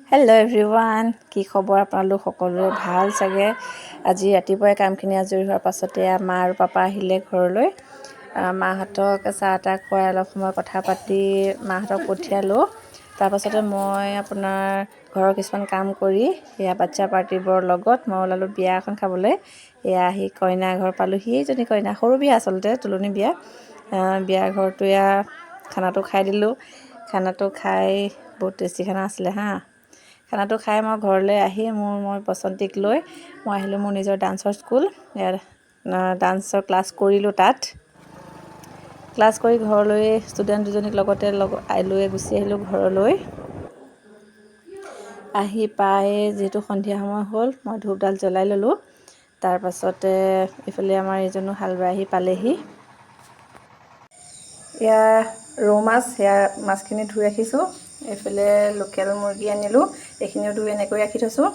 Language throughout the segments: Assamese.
হেল্ল' এভৰিৱান, কি খবৰ আপোনালোক সকলোৰে ভাল চাগে। আজি ৰাতিপুৱাই কামখিনি আজৰি হোৱাৰ পাছতে মা আৰু পাপা আহিলে ঘৰলৈ। মাহঁতক চাহ তাহ খুৱাই অলপ সময় কথা পাতি মাহঁতক পঠিয়ালোঁ। তাৰপাছতে মই আপোনাৰ ঘৰৰ কিছুমান কাম কৰি এয়া বাচ্ছা পাৰ্টিবোৰৰ লগত মই ওলালোঁ বিয়া এখন খাবলৈ। এয়া আহি কইনা ঘৰ পালোঁহি। এইজনী কইনা, সৰু বিয়া আচলতে, তোলনি বিয়া। বিয়া ঘৰটো এয়া খানাটো খাই দিলোঁ। খানাটো খাই বহুত টেষ্টি খানা আছিলে হা। খানাটো খাই মই ঘৰলৈ আহি মই পচন্তিক লৈ মই আহিলোঁ মোৰ নিজৰ ডান্সৰ স্কুল। ডান্সৰ ক্লাছ কৰিলোঁ তাত। ক্লাছ কৰি ঘৰলৈ ষ্টুডেণ্ট দুজনীক লগতে লৈ গুচি আহিলোঁ ঘৰলৈ। আহি পাই যিহেতু সন্ধিয়া সময় হ'ল, মই ধূপডাল জ্বলাই ল'লোঁ। তাৰপাছতে এইফালে আমাৰ এইজনো হাল বাই আহি পালেহি। এয়া ৰৌ মাছ, সেয়া মাছখিনি ধুই ৰাখিছোঁ। এইফালে লোকেল মুৰ্গী আনিলোঁ, এইখিনিও ধুই এনেকৈ ৰাখি থৈছোঁ।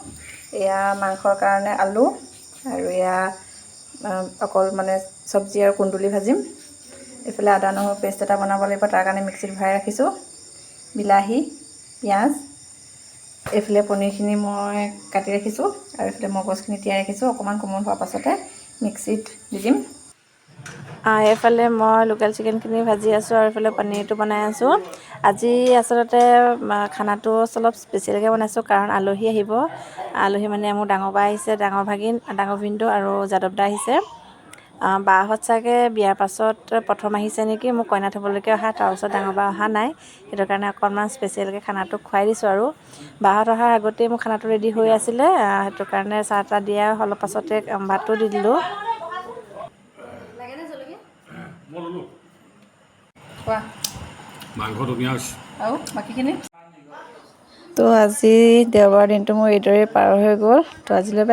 এয়া মাংসৰ কাৰণে আলু আৰু এয়া অকল মানে চব্জি আৰু কুন্দুলি ভাজিম। এইফালে আদা নহৰু পেষ্ট এটা বনাব লাগিব, তাৰ কাৰণে মিক্সিত ভৰাই ৰাখিছোঁ। বিলাহী, পিঁয়াজ, এইফালে পনীৰখিনি মই কাটি ৰাখিছোঁ আৰু এইফালে মগজখিনি তিয়াই ৰাখিছোঁ। অকণমান কোমল হোৱাৰ পাছতে মিক্সিত দি দিম। এইফালে মই লোকেল চিকেনখিনি ভাজি আছোঁ আৰু এইফালে পনীৰটো বনাই আছোঁ। আজি আচলতে খানাটো অলপ স্পেচিয়েলকৈ বনাইছোঁ, কাৰণ আলহী আহিব। আলহী মানে মোৰ ডাঙৰ বা আহিছে, ডাঙৰ ভাগিন, ডাঙৰ ভিনদেউ আৰু যাদৱ দা আহিছে। বাহঁত চাগে বিয়াৰ পাছত প্ৰথম আহিছে নেকি, মোক কইনা থ'বলৈকে অহা, তাৰপাছত ডাঙৰ বা অহা নাই। সেইটো কাৰণে অকণমান স্পেচিয়েলকৈ খানাটো খুৱাই দিছোঁ আৰু। বাহঁত অহাৰ আগতেই মোৰ খানাটো ৰেডি হৈ আছিলে, সেইটো কাৰণে চাহ তাহ দিয়া অলপ পাছতে ভাতো দি দিলোঁ। আৰু বাকীখিনি তো আজি দেওবাৰ দিনটো মোৰ এইদৰে পাৰ হৈ গ'ল। তো আজিলৈ বাই।